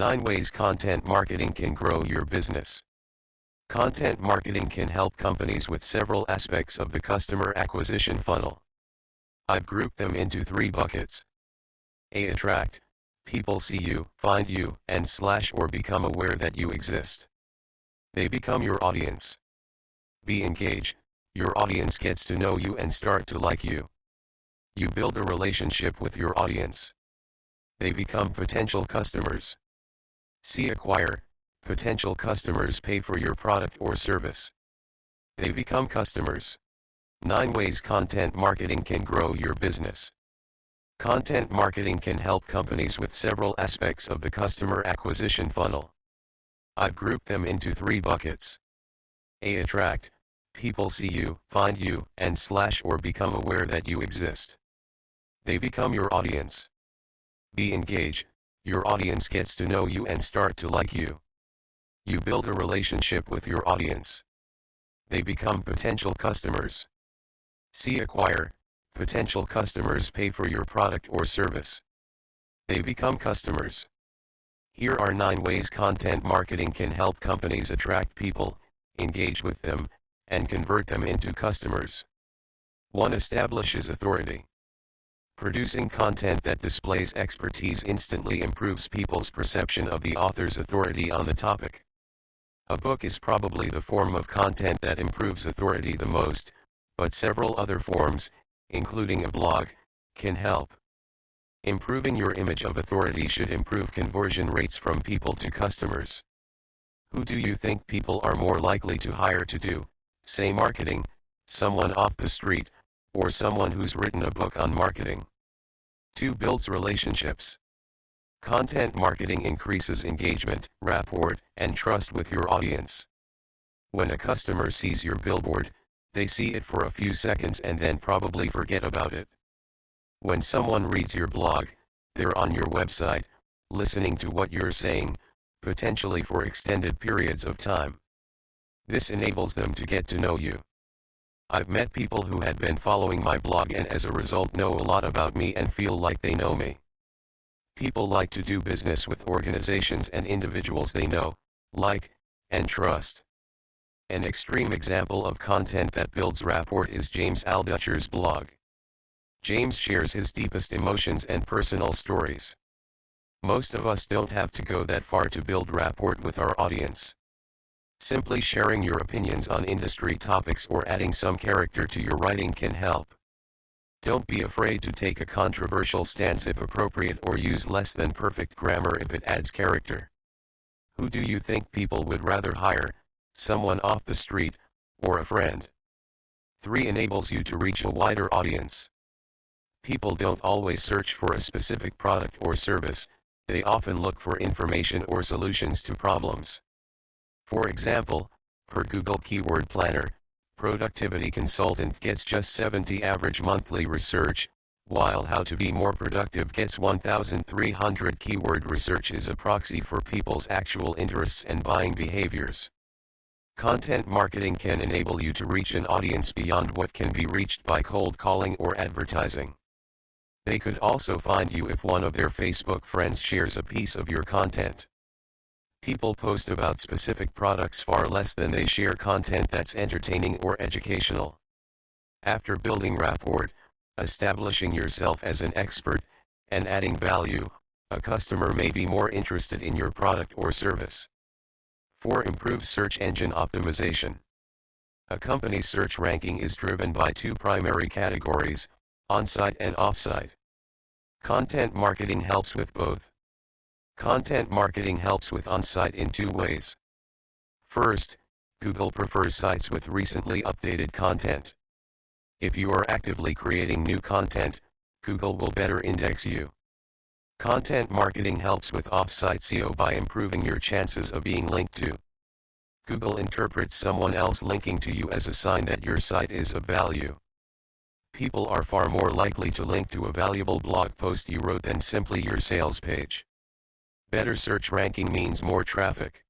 9 ways content marketing can grow your business. Content marketing can help companies with several aspects of the customer acquisition funnel. I've grouped them into 3 buckets. A. Attract. People see you, find you, and or become aware that you exist. They become your audience. B. Engage. Your audience gets to know you and start to like you. You build a relationship with your audience. They become potential customers. C. Acquire. Potential customers pay for your product or service. They become customers. 9 ways content marketing can grow your business. Content marketing can help companies with several aspects of the customer acquisition funnel. I've grouped them into 3 buckets. A. Attract. People see you, find you, and or become aware that you exist. They become your audience. B. Engage. Your audience gets to know you and start to like you. You build a relationship with your audience. They become potential customers. C. Acquire. Potential customers pay for your product or service. They become customers. Here are 9 ways content marketing can help companies attract people, engage with them, and convert them into customers. 1. Establishes authority. Producing content that displays expertise instantly improves people's perception of the author's authority on the topic. A book is probably the form of content that improves authority the most, but several other forms, including a blog, can help. Improving your image of authority should improve conversion rates from people to customers. Who do you think people are more likely to hire to do, say marketing, someone off the street, or someone who's written a book on marketing? 2. Builds relationships. Content marketing increases engagement, rapport, and trust with your audience. When a customer sees your billboard, they see it for a few seconds and then probably forget about it. When someone reads your blog, they're on your website, listening to what you're saying, potentially for extended periods of time. This enables them to get to know you. I've met people who had been following my blog and as a result know a lot about me and feel like they know me. People like to do business with organizations and individuals they know, like, and trust. An extreme example of content that builds rapport is James Altucher's blog. James shares his deepest emotions and personal stories. Most of us don't have to go that far to build rapport with our audience. Simply sharing your opinions on industry topics or adding some character to your writing can help. Don't be afraid to take a controversial stance if appropriate or use less than perfect grammar if it adds character. Who do you think people would rather hire, someone off the street, or a friend? 3. Enables you to reach a wider audience. People don't always search for a specific product or service, they often look for information or solutions to problems. For example, per Google Keyword Planner, Productivity Consultant gets just 70 average monthly research, while How to Be More Productive gets 1,300. Keyword research is a proxy for people's actual interests and buying behaviors. Content marketing can enable you to reach an audience beyond what can be reached by cold calling or advertising. They could also find you if one of their Facebook friends shares a piece of your content. People post about specific products far less than they share content that's entertaining or educational. After building rapport, establishing yourself as an expert, and adding value, a customer may be more interested in your product or service. 4. Improve search engine optimization. A company's search ranking is driven by 2 primary categories, on-site and off-site. Content marketing helps with both. Content marketing helps with on-site in 2 ways. First, Google prefers sites with recently updated content. If you are actively creating new content, Google will better index you. Content marketing helps with off-site SEO by improving your chances of being linked to. Google interprets someone else linking to you as a sign that your site is of value. People are far more likely to link to a valuable blog post you wrote than simply your sales page. Better search ranking means more traffic.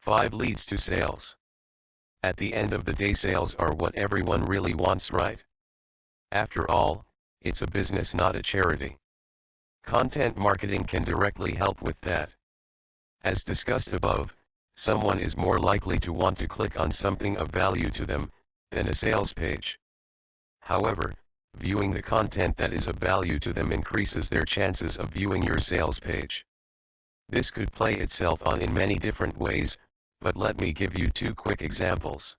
5. Leads to sales. At the end of the day, sales are what everyone really wants, right? After all, it's a business, not a charity. Content marketing can directly help with that. As discussed above, someone is more likely to want to click on something of value to them than a sales page. However, viewing the content that is of value to them increases their chances of viewing your sales page. This could play itself on in many different ways, but let me give you two quick examples.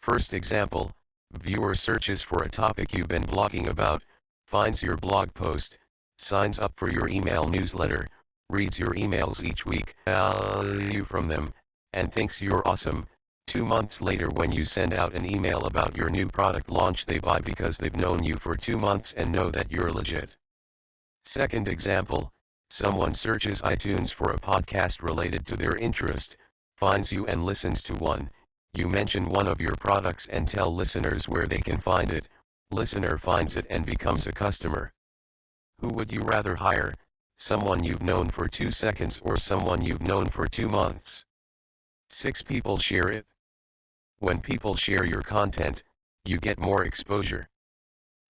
First example, viewer searches for a topic you've been blogging about, finds your blog post, signs up for your email newsletter, reads your emails each week, value from them, and thinks you're awesome. 2 months later, when you send out an email about your new product launch, they buy because they've known you for 2 months and know that you're legit. Second example, someone searches iTunes for a podcast related to their interest, finds you and listens to one. You mention one of your products and tell listeners where they can find it. Listener finds it and becomes a customer. Who would you rather hire? Someone you've known for 2 seconds or someone you've known for 2 months? 6 people share it. When people share your content, you get more exposure.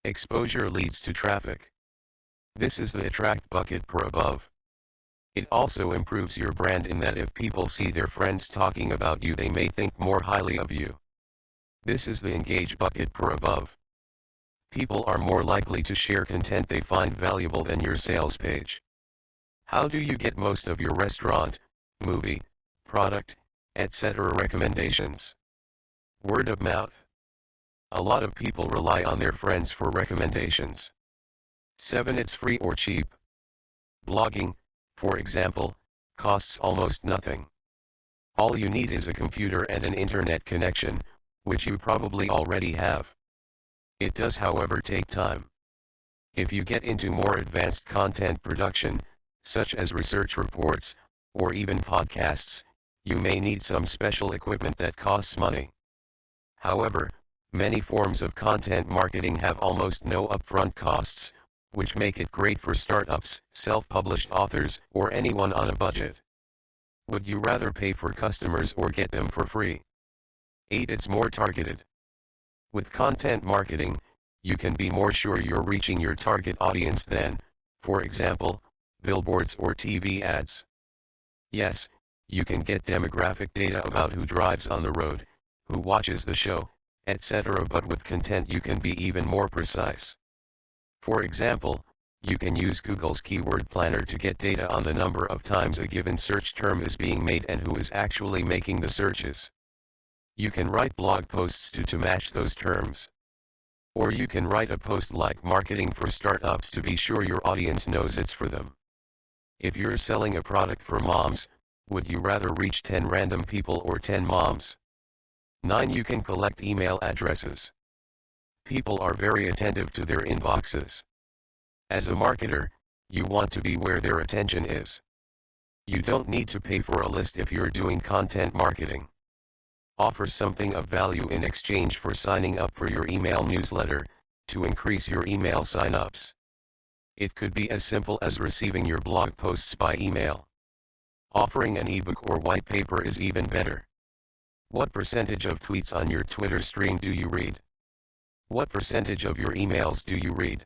Exposure leads to traffic. This is the attract bucket per above. It also improves your brand in that if people see their friends talking about you, they may think more highly of you. This is the engage bucket per above. People are more likely to share content they find valuable than your sales page. How do you get most of your restaurant, movie, product, etc. recommendations? Word of mouth. A lot of people rely on their friends for recommendations. 7. It's free or cheap. Blogging, for example, costs almost nothing. All you need is a computer and an internet connection, which you probably already have. It does, however, take time. If you get into more advanced content production, such as research reports, or even podcasts, you may need some special equipment that costs money. However, many forms of content marketing have almost no upfront costs, which make it great for startups, self-published authors, or anyone on a budget. Would you rather pay for customers or get them for free? 8. It's more targeted. With content marketing, you can be more sure you're reaching your target audience than, for example, billboards or TV ads. Yes, you can get demographic data about who drives on the road, who watches the show, etc. But with content you can be even more precise. For example, you can use Google's keyword planner to get data on the number of times a given search term is being made and who is actually making the searches. You can write blog posts to match those terms. Or you can write a post like marketing for startups to be sure your audience knows it's for them. If you're selling a product for moms, would you rather reach 10 random people or 10 moms? 9. You can collect email addresses. People are very attentive to their inboxes. As a marketer, you want to be where their attention is. You don't need to pay for a list if you're doing content marketing. Offer something of value in exchange for signing up for your email newsletter, to increase your email sign-ups. It could be as simple as receiving your blog posts by email. Offering an ebook or white paper is even better. What percentage of tweets on your Twitter stream do you read? What percentage of your emails do you read?